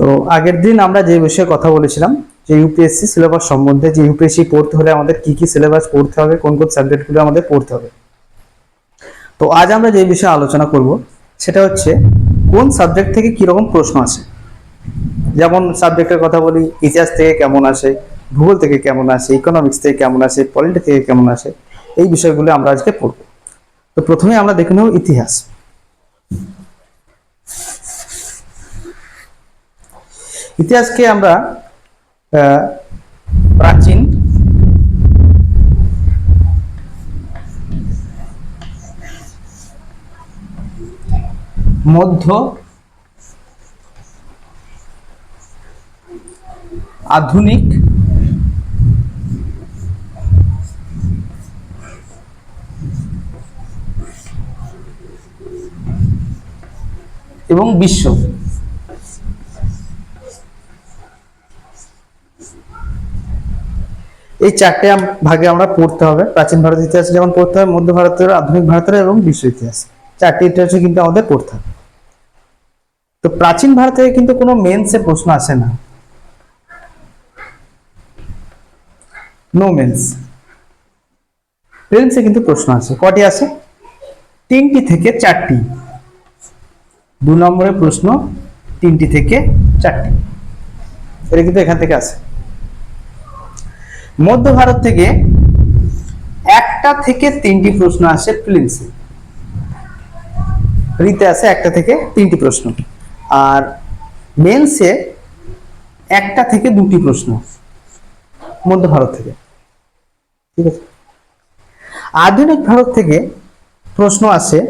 তো আগের দিন আমরা যে বিষয়ে কথা বলেছিলাম যে ইউপিএসসি সিলেবাস সম্বন্ধে, যে ইউপিএসসি পড়তে হলে আমাদের কি কি সিলেবাস পড়তে হবে, কোন কোন সাবজেক্টগুলো আমাদের পড়তে হবে। তো আজ আমরা যে বিষয়ে আলোচনা করব সেটা হচ্ছে কোন সাবজেক্ট থেকে কি রকম প্রশ্ন আসে। যেমন সাবজেক্টের কথা বলি, ইতিহাস থেকে কেমন আসে, ভূগোল থেকে কেমন আসে, ইকোনমিক্স থেকে কেমন আসে, পলিটি থেকে কেমন আসে, এই বিষয়গুলো আমরা আজকে পড়ব। তো প্রথমে আমরা দেখে নেব ইতিহাস। ইতিহাসকে আমরা প্রাচীন, মধ্য, আধুনিক এবং বিশ্ব, এই চারটে ভাগে আমরা পড়তে হবে। প্রাচীন ভারতের ইতিহাস যেমন পড়তে হবে, মধ্য ভারতের, আধুনিক ভারতের এবং বিশ্ব ইতিহাস, চারটি ইতিহাসে কিন্তু আমাদের পড়তে হবে। তো প্রাচীন ভারত থেকে কিন্তু কোনো মেন্সে প্রশ্ন আসে না, নো মেন্স। প্রিলিমসে কিন্তু প্রশ্ন আসে। কটি আসে? 3টি থেকে 4টি। 2 নম্বরের প্রশ্ন 3টি থেকে 4টি, এটা কিন্তু এখান থেকে আসে। মধ্য ভারত থেকে 1টা থেকে 3টি প্রশ্ন আসে প্রিলিমসে, রিতে আসে 1টা থেকে 3টি প্রশ্ন, আর মেন্সে 1টা থেকে 2টি প্রশ্ন মধ্য ভারত থেকে। ঠিক আছে। আধুনিক ভারত থেকে প্রশ্ন আসে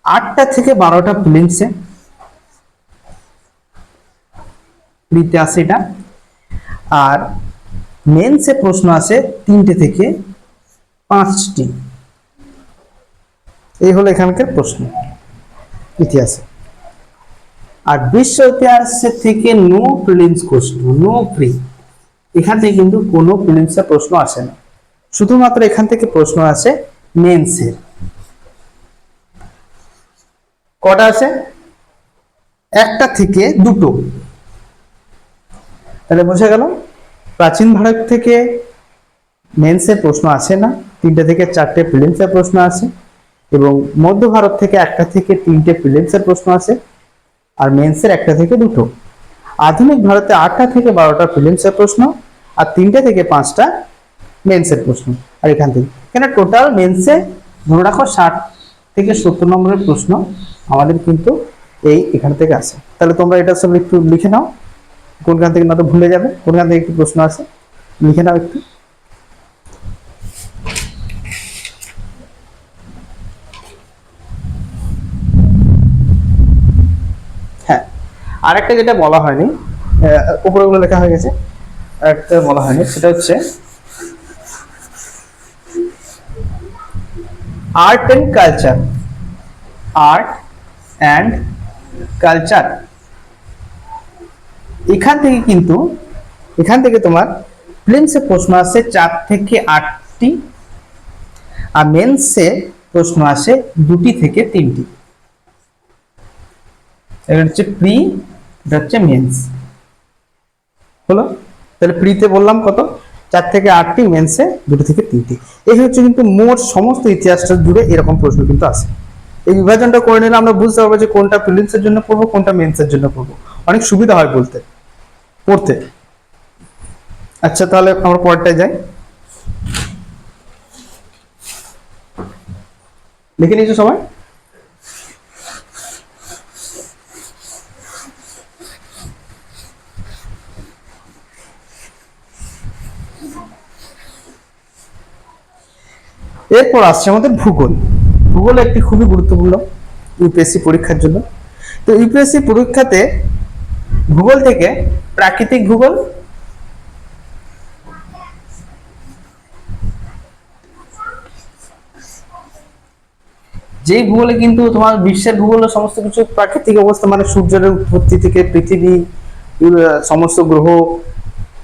8টা থেকে 12টা প্রিলিমসে, রিতে আসে এটা, আর মেন্সে প্রশ্ন আসে 3টে থেকে 5টি। এই হলো এখানকার প্রশ্ন ইতিহাসে। আর বিশ্ব ইতিহাসের থেকে নো প্রিলিমস প্রশ্ন, নো প্রি। এখান থেকে কিন্তু কোনো প্রিলিমসের প্রশ্ন আসে না, শুধুমাত্র এখান থেকে প্রশ্ন আসে মেন্সের। কটা আছে? 1টা থেকে 2টো। তাহলে বোঝা গেল প্রাচীন ভারত থেকে মেন্সের প্রশ্ন আসে না, 3টে থেকে 4টে প্রিলিমসের প্রশ্ন আসে, এবং মধ্য ভারত থেকে 1টা থেকে 3টে প্রিলিমসের প্রশ্ন আসে, আর মেন্সের 1টা থেকে 2টো। আধুনিক ভারতে 8টা থেকে 12টা প্রিলিমসের প্রশ্ন, আর 3টে থেকে 5টা মেন্সের প্রশ্ন। আর এখান থেকে এখানে টোটাল মেন্সে ধরে রাখো 60 থেকে 70 নম্বরের প্রশ্ন আমাদের কিন্তু এখান থেকে আসে। তাহলে তোমরা এটা সব একটু লিখে নাও, কোনখান থেকে না তো ভুলে যাবে, কোনখান থেকে একটু প্রশ্ন আসে লিখে নাও একটু। হ্যাঁ, আরেকটা যেটা বলা হয়নি, উপরে গুলো লেখা হয়ে গেছে, আরেকটা বলা হয়নি, সেটা হচ্ছে art and culture. Art and culture, এখান থেকে তোমার প্রিলিমসে প্রশ্ন আসে 4 থেকে 8টি, আর মেন্সে প্রশ্ন আসে 2টি থেকে 3টি। এটা হচ্ছে প্রি, এটা হচ্ছে মেন্স। হলো? তাহলে প্রিতে বললাম কত? 4 থেকে 8টি, মেন্সে 2টি থেকে 3টি। এই হচ্ছে কিন্তু মোট সমস্ত ইতিহাসটা জুড়ে এরকম প্রশ্ন কিন্তু আসে। এই বিভাজনটা করে নিলে আমরা বুঝতে পারবো যে কোনটা প্রিলিমসের জন্য পড়বো, কোনটা মেন্সের জন্য পড়বো। অনেক সুবিধা হয় পড়তে। আচ্ছা, তাহলে আমরা পরেরটায় যাই। লিখে নিয়েছো সবাই? এরপর আসছে আমাদের ভূগোল। ভূগোল একটি খুবই গুরুত্বপূর্ণ ইউপিএসসি পরীক্ষার জন্য। তো ইউপিএসসি পরীক্ষাতে ভূগোল থেকে প্রাকৃতিক ভূগোল, যেই ভূগোলে কিন্তু তোমার বিশ্বের ভূগোলের সমস্ত কিছু প্রাকৃতিক অবস্থা, মানে সূর্যের উৎপত্তি থেকে পৃথিবী, সমস্ত গ্রহ,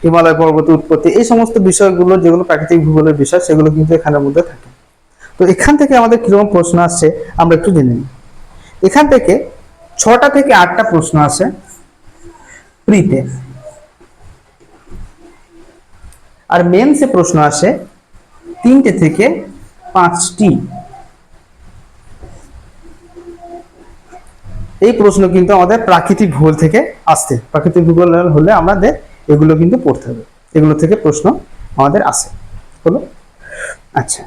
হিমালয় পর্বত উৎপত্তি, এই সমস্ত বিষয়গুলো যেগুলো প্রাকৃতিক ভূগোলের বিষয়, সেগুলো কিন্তু এখানের মধ্যে থাকে। তো এখান থেকে আমাদের কিরকম প্রশ্ন আসছে আমরা একটু জেনে নিই। এখান থেকে 6টা থেকে 8টা প্রশ্ন আছে প্রিতে, আর মেন্সে প্রশ্ন আসে 3টে থেকে 5টি। এই প্রশ্ন কিন্তু আমাদের প্রাকৃতিক ভূগোল থেকে আসছে। প্রাকৃতিক ভূগোল হলে আমাদের এগুলো কিন্তু পড়তে হবে, এগুলো থেকে প্রশ্ন আমাদের আসে। হলো? আচ্ছা,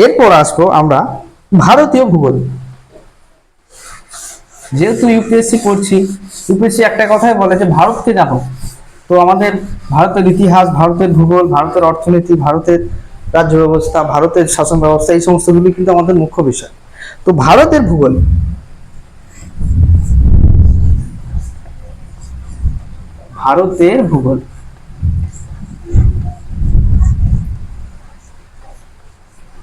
এরপর আসবো আমরা ভারতীয় ভূগোল। যেহেতু ইউপিএসসি পড়ছি, ইউপিএসসি একটা কথাই বলে যে ভারতকে জানো। তো আমাদের ভারতের ইতিহাস, ভারতের ভূগোল, ভারতের অর্থনীতি, ভারতের রাজ্য ব্যবস্থা, ভারতের শাসন ব্যবস্থা, এই সমস্তগুলি কিন্তু আমাদের মুখ্য বিষয়। তো ভারতের ভূগোল, ভারতের ভূগোল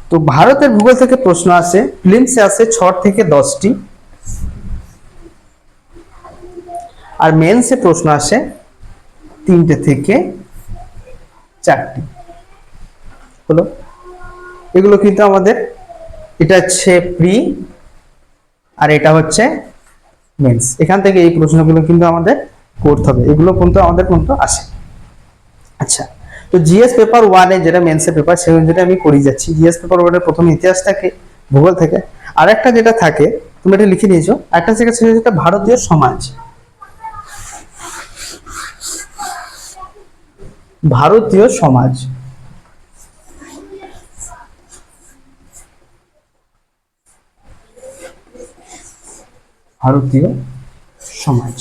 তো ভারতের ভূগোল থেকে প্রশ্ন আসে, প্রিলিমসে আসে 6 থেকে 10টি, আর মেন্সে প্রশ্ন আসে 3টে থেকে 4টি। হলো? এগুলো কিন্তু আমাদের, এটা হচ্ছে প্রি আর এটা হচ্ছে মেন্স। এখান থেকে এই প্রশ্নগুলো কিন্তু আমাদের করতে হবে, এগুলো কিন্তু আমাদের কিন্তু আসে। আচ্ছা, তো জিএস পেপার 1 এ যেটা মেন্সের পেপার, সেই অনুযায়ী আমি করে যাচ্ছি। জিএস পেপার 1 এর প্রথম ইতিহাস থাকে, ভূগোল থেকে, আর একটা যেটা থাকে তুমি এটা লিখে নিয়েছো, একটা থেকে সেটা ভারতীয় সমাজ। ভারতীয় সমাজ, ভারতীয় সমাজ।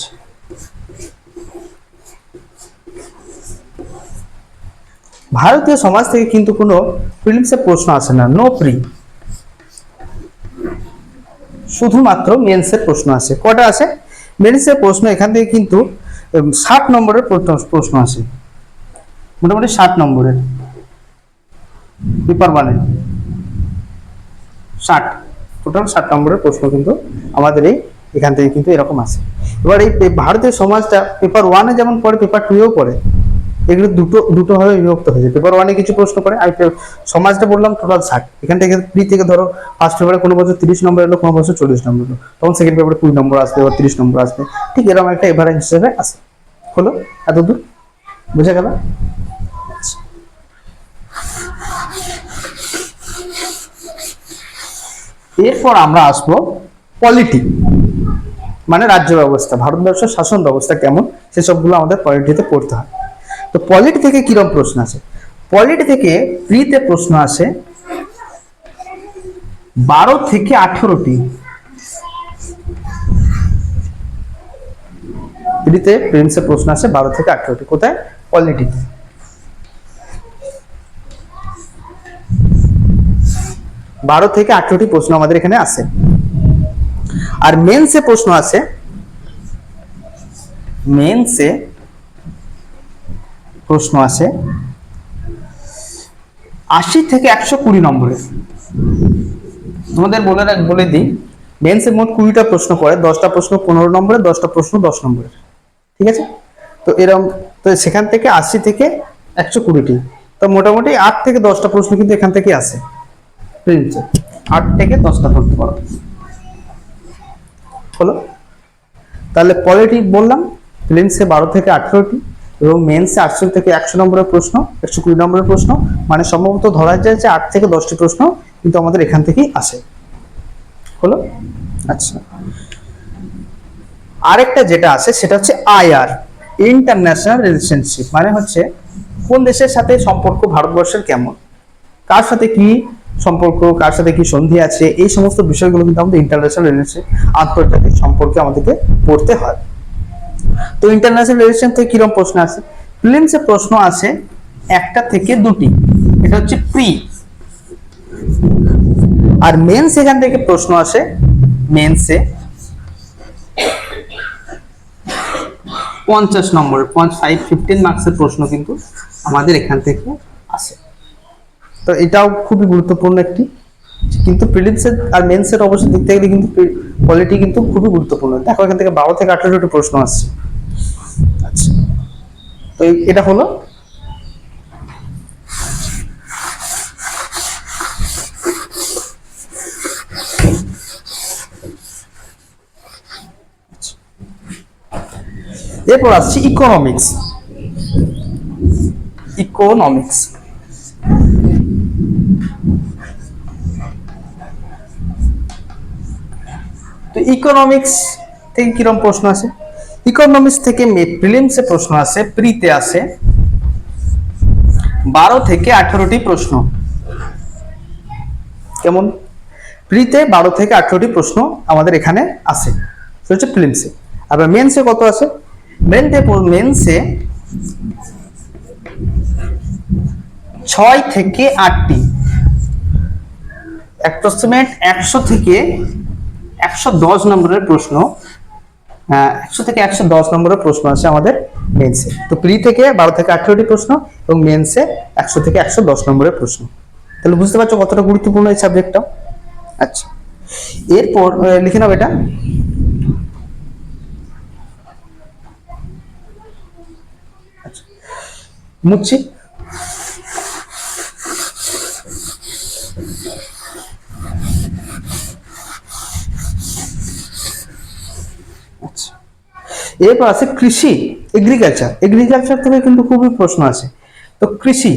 ভারতীয় সমাজ থেকে কিন্তু কোনো প্রিলিমসে প্রশ্ন আসে না, নো প্রি, শুধুমাত্র মেন্সের প্রশ্ন আসে। কটা আসে? মেন্সের প্রশ্ন এখান থেকে কিন্তু 60 নম্বরের প্রশ্ন আসে, মোটামুটি 60 নম্বরের, পেপার 1 এ 60, টোটাল 60 নম্বরের প্রশ্ন কিন্তু আমাদের এখান থেকে কিন্তু এরকম আসে। এবার এই ভারতীয় সমাজটা পেপার 1 এ যেমন পড়ে, পেপার 2 এও পড়ে। এগুলো দুটো দুটো ভাবে বিভক্ত হয়েছে। পেপার 1 এ কিছু প্রশ্ন করে, আর সমাজটা বললাম টোটাল 60। এখান থেকে প্রি থেকে ধরো ফার্স্ট পেপারে কোনো বছর 30 নম্বর এলো, কোনো বছর 40 নম্বর এলো, তখন সেকেন্ড পেপারে 20 নম্বর আসবে, এবার 30 নম্বর আসবে, ঠিক এরকম একটা এভারেজ হিসেবে আসে। হলো? এতদূর বুঝে গেল? এরপর আমরা আসবো পলিটি, মানে রাজ্য ব্যবস্থা, ভারতবর্ষের শাসন ব্যবস্থা কেমন, সেসবগুলো আমাদের পলিটিতে পড়তে হয়। তো পলিটি থেকে কিরকম প্রশ্ন আসে? পলিটি থেকে প্রিতে প্রশ্ন আসে 12 থেকে 18টি। প্রিতে প্রিলিমসে প্রশ্ন আসে 12 থেকে 18টি। কোথায়? পলিটিতে। 12 থেকে 18টি প্রশ্ন আমাদের এখানে আসে। আর মেন্সে প্রশ্ন আছে, মেন্সে প্রশ্ন আসে 80 থেকে 120 নম্বরের। তোমাদের বলে দিই, মেন্সে মোট 20টা প্রশ্ন পড়ে, 10টা প্রশ্ন 15 নম্বরের, 10টা প্রশ্ন 10 নম্বরের। ঠিক আছে? তো এরকম, তো সেখান থেকে 80 থেকে 120টি, তো মোটামুটি 8 থেকে 10টা প্রশ্ন কিন্তু এখান থেকে আসে প্রিলিমসে। 8 থেকে 10টা পড়তে পারো। হলো? তাহলে পলিটি বললাম প্রিলিমসে 12 থেকে 18টি, এবং মেন্সে 80 থেকে 100 নম্বরের প্রশ্ন, 120 নম্বরের প্রশ্ন, মানে সম্ভবত ধরা যায় যে 8 থেকে 10টি প্রশ্ন কিন্তু আমাদের এখান থেকেই আসে। হলো? আচ্ছা, আরেকটা যেটা আছে সেটা হচ্ছে আইআর, ইন্টারন্যাশনাল রিলেশনশিপ, মানে হচ্ছে কোন দেশের সাথে সম্পর্ক ভারতবর্ষের কেমন, কার সাথে কি সম্পর্ক, কার সাথে কি সন্ধি আছে, এই সমস্ত বিষয়গুলো কিন্তু আমাদের ইন্টারন্যাশনাল রিলেশন, আন্তর্জাতিক সম্পর্কে আমাদেরকে পড়তে হয়। তো ইন্টারন্যাশনাল রিলেশন থেকে কিরকম প্রশ্ন আছে? প্রিলিমসে প্রশ্ন আছে 1টা থেকে 2টি, এটা হচ্ছে প্রি। আর মেন্স এখান থেকে প্রশ্ন আসে, মেন্সে 50 নম্বরের 15 মার্কসের প্রশ্ন কিন্তু আমাদের এখান থেকে আসে। তো এটাও খুবই গুরুত্বপূর্ণ একটি, কিন্তু প্রিলিমসের আর মেন্সের অবশ্যই দেখতে গেলে কিন্তু পলিটি কিন্তু খুবই গুরুত্বপূর্ণ। দেখো এখান থেকে 12 থেকে 18টি প্রশ্ন আসছে। আচ্ছা, তো এটা হলো এরপর আসছে ইকোনমিক্স। ইকোনমিক্স তো ইকোনমিক্স থেকে কিরকম প্রশ্ন আছে? ইকোনমিক্স থেকে প্রিলিমসে প্রশ্ন আছে, প্রিতে আছে 12 থেকে 18টি প্রশ্ন। কেমন? প্রিতে 12 থেকে 18টি প্রশ্ন আমাদের এখানে আছে, সেটা হচ্ছে প্রিলিমসে। আবার মেন্সে কত আছে? মেন্সে 6 থেকে 8টি, অ্যাপ্রক্সিমেট 100 থেকে 110 নম্বরের প্রশ্ন, 100 থেকে 110 নম্বরের প্রশ্ন আছে আমাদের মেন্সে। তো প্রি থেকে 12 থেকে 18টি প্রশ্ন এবং মেন্সে 100 থেকে 110 নম্বরের প্রশ্ন। তাহলে বুঝতে পারছো কতটা গুরুত্বপূর্ণ এই সাবজেক্টটা। আচ্ছা, এরপর লিখে নাও এটা। আচ্ছা, মুচ্ছি। আচ্ছা, এরপর আছে কৃষি, এগ্রিকালচার। এগ্রিকালচার থেকে কিন্তু খুবই প্রশ্ন আছে। তো কৃষি,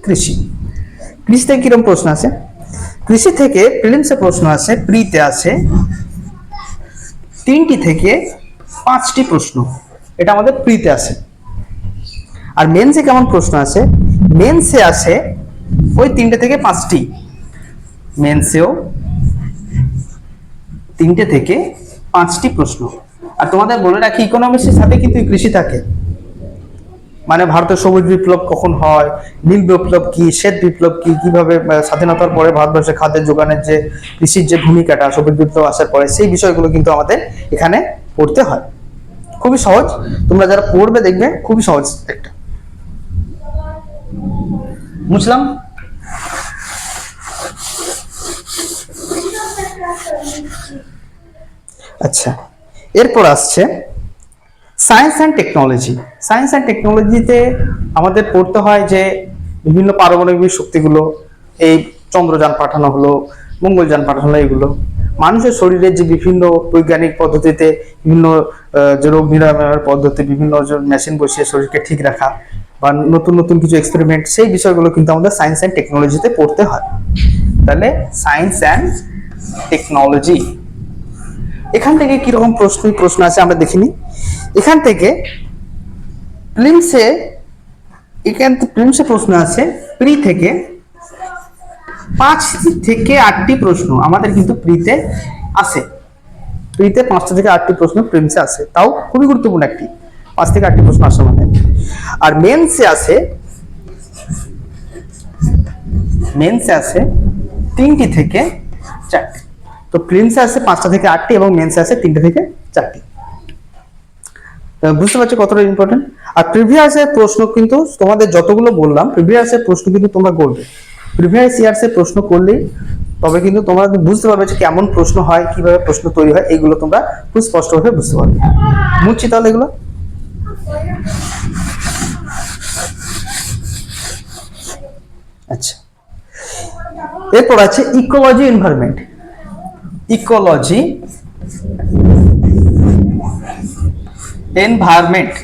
কৃষি কৃষি থেকে কিরকম প্রশ্ন আছে? কৃষি থেকে প্রিলিমসে প্রশ্ন আছে, প্রিতে আছে 3টি থেকে 5টি প্রশ্ন, এটা আমাদের প্রিতে আছে। আর মেন্সে কেমন প্রশ্ন আছে? মেন্সে আছে ওই 3টে থেকে 5টি, মেন্সেও 3টে থেকে 5টি প্রশ্ন। আর তোমাদের বলে রাখি ইকোনমিক্সের সাথে কিন্তু কৃষি থাকে। মানে ভারতের সবুজ বিপ্লব কখন হয়, নীল বিপ্লব কি, শ্বেত বিপ্লব কি, কিভাবে স্বাধীনতার পরে ভারতবর্ষে খাদ্যের যোগানের যে কৃষির যে ভূমিকাটা সবুজ বিপ্লব আসার পরে, সেই বিষয়গুলো কিন্তু আমাদের এখানে পড়তে হয়। খুবই সহজ, তোমরা যারা পড়বে দেখবে খুবই সহজ একটা। বুঝলাম? আচ্ছা, এরপর আসছে science and technology. Science and টেকনোলজিতে আমাদের পড়তে হয় যে বিভিন্ন পারমাণবিক শক্তিগুলো, এই চন্দ্রযান পাঠানো হলো, মঙ্গলযান পাঠানো হলো, এগুলো মানুষের শরীরের যে বিভিন্ন বৈজ্ঞানিক পদ্ধতিতে বিভিন্ন যে রোগ নিরাময়ের পদ্ধতি, বিভিন্ন মেশিন বসিয়ে শরীরকে ঠিক রাখা বা নতুন নতুন কিছু এক্সপেরিমেন্ট, সেই বিষয়গুলো কিন্তু আমাদের সায়েন্স অ্যান্ড টেকনোলজিতে পড়তে হয়। তাহলে সায়েন্স অ্যান্ড টেকনোলজি, এখান থেকে কিরকম প্রশ্ন আছে আমরা দেখিনি। এখান থেকে প্রিলিমসে প্রশ্ন আছে প্রি থেকে 5 থেকে 8টি প্রশ্ন আমাদের কিন্তু প্রিতে আছে। প্রিতে 5টা থেকে 8টি প্রশ্ন প্রিলিমসে আছে, তাও খুবই গুরুত্বপূর্ণ একটি 5 থেকে 8টি প্রশ্ন আসে আমাদের। আর মেন্সে আছে 3টি থেকে 4টি। তো প্রিলিমসে আছে 5টা থেকে 8টি এবং মেন্সে আছে 3টে থেকে 4টি। বুঝতে পারছো কতটা ইম্পর্টেন্ট। আর প্রিভিয়াসের প্রশ্ন কিন্তু তোমাদের যতগুলো বললাম, প্রিভিয়াসের প্রশ্ন কিন্তু তোমরা করবে। প্রিভিয়াস ইয়ার্সের প্রশ্ন করলেই তবে কিন্তু তোমরা বুঝতে পারবে যে কেমন প্রশ্ন হয়, কিভাবে প্রশ্ন তৈরি হয়, এইগুলো তোমরা খুব স্পষ্টভাবে বুঝতে পারবে। বুঝছি তাহলে এগুলো। আচ্ছা, এরপর আছে ইকোলজি এনভায়রনমেন্ট। ইকোলজি এনভায়রনমেন্ট,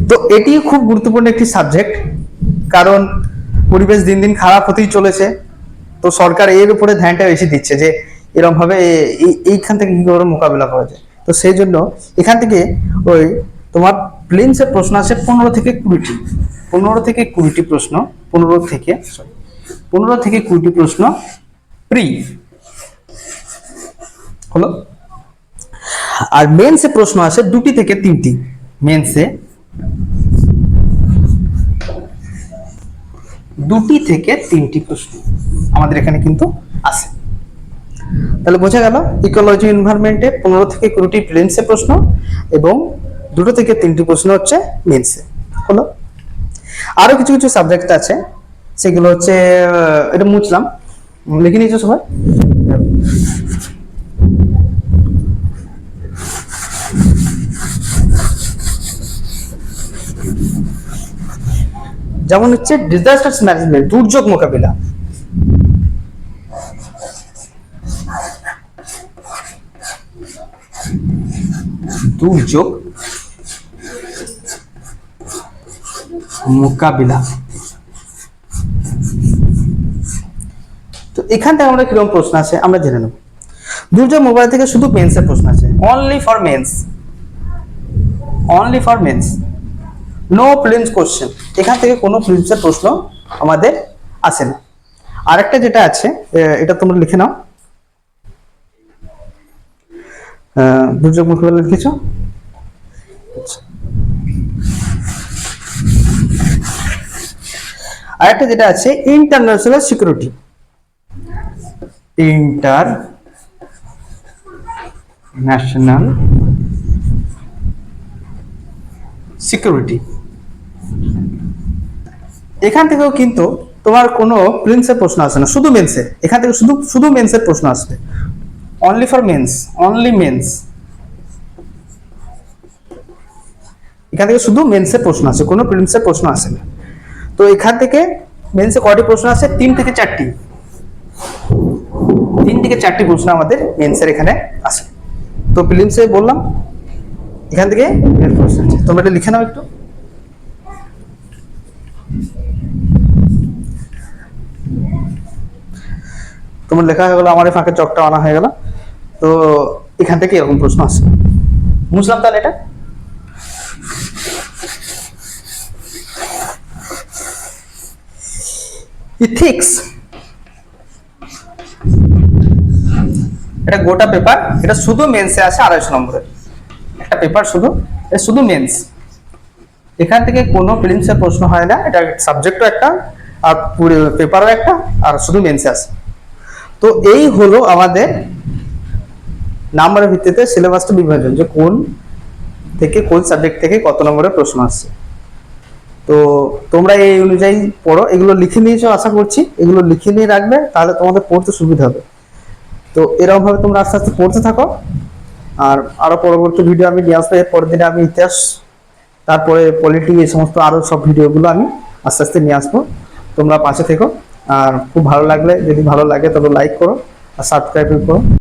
তো এটি খুব গুরুত্বপূর্ণ একটি সাবজেক্ট, কারণ পরিবেশ দিন দিন খারাপ হতেই চলেছে। তো সরকার এর উপরে ধ্যানটা বেশি দিচ্ছে যে এরকম ভাবে এইখান থেকে কি করে মোকাবিলা করা যায়। তো সেই জন্য এখান থেকে ওই তোমার প্রিলিমসের প্রশ্ন আছে 15 থেকে 20টি, 15 থেকে 20টি প্রশ্ন, 15 থেকে 20টি প্রশ্ন প্রি হলো। আর মেন্সে প্রশ্ন আছে 2টি থেকে 3টি, মেন্সে 2টি থেকে 3টি প্রশ্ন আমাদের এখানে কিন্তু আছে। তাহলে বোঝা গেল ইকোলজি এনভায়রনমেন্টে 15 থেকে 20টি প্রিলিমসে প্রশ্ন এবং 2 থেকে 3টি প্রশ্ন হচ্ছে মেন্সে হলো। আরো কিছু কিছু সাবজেক্ট আছে, সেগুলো হচ্ছে এটা মুছলাম, লিখে নিয়েছো সবাই। যেমন হচ্ছে ডিজাস্টার ম্যানেজমেন্ট, দুর্যোগ মোকাবিলা। দুর্যোগ মোকাবিলা। তো এখান থেকে আমরা কিরকম প্রশ্ন আছে আমরা জেনে নেব। দুর্যোগ মোকাবিলা থেকে শুধু মেন্সের প্রশ্ন আছে, only for mains, only for mains, no prelims question. এখান থেকে কোনো প্রিলিমসের প্রশ্ন আমাদের আসে না। আরেকটা যেটা আছে এটা তোমরা লিখে নাও, দুর্যোগ মোকাবিলা লিখেছো। আরেকটা যেটা আছে ইন্টারন্যাশনাল সিকিউরিটি, ইন্টারন্যাশনাল সিকিউরিটি। এখান থেকেও কিন্তু তোমার কোনো প্রিলিমসের প্রশ্ন আসে না, শুধু মেন্সের। এখান থেকে শুধু শুধু মেন্সের প্রশ্ন আসবে, only for mains, only mains. এখান থেকে শুধু মেন্সের প্রশ্ন আসে, কোনো প্রিলিমসের প্রশ্ন আসে না। তো এখান থেকে মেন্সে কয়টি প্রশ্ন আসে? 3 থেকে 4টি, 3 থেকে 4টি প্রশ্ন আমাদের মেন্সের এখানে আসে। তো প্রিলিমসে বললাম এখান থেকে প্রশ্ন আছে, তোমরা এটা লিখে নাও একটু। তোমার লেখা হয়ে গেল, আমার এই ফাঁকে চকটা আনা হয়ে গেল। তো এখান থেকে এরকম প্রশ্ন আসে, বুঝলাম তাহলে এটা। ইথিক্স, এটা গোটা পেপার, এটা শুধু মেন্সে আছে 250 নম্বরের একটা পেপার, শুধু মেন্স। এখান থেকে কোনো প্রিলিমসের প্রশ্ন হয় না, এটা সাবজেক্টও একটা আর পুরো পেপারও একটা, আর শুধু মেন্সে আছে। তো এই হলো আমাদের নাম্বারের ভিত্তিতে সিলেবাসটা বিভাজন, যে কোন থেকে কোন সাবজেক্ট থেকে কত নম্বরের প্রশ্ন আসছে। তো তোমরা এই অনুযায়ী পড়ো, এগুলো লিখে নিয়েছো আশা করছি, এগুলো লিখে নিয়ে রাখবে, তাহলে তোমাদের পড়তে সুবিধা হবে। তো এরকম ভাবে তোমরা আস্তে আস্তে পড়তে থাকো। আর আরো পরবর্তী ভিডিও আমি নিয়ে আসবো, এর পরের দিনে আমি ইতিহাস, তারপরে পলিটি, এই সমস্ত আরো সব ভিডিওগুলো আমি আস্তে আস্তে নিয়ে আসবো। তোমরা পাশে থেকো। আর খুব ভালো লাগলে, যদি ভালো লাগে তবে লাইক করো আর সাবস্ক্রাইব করো।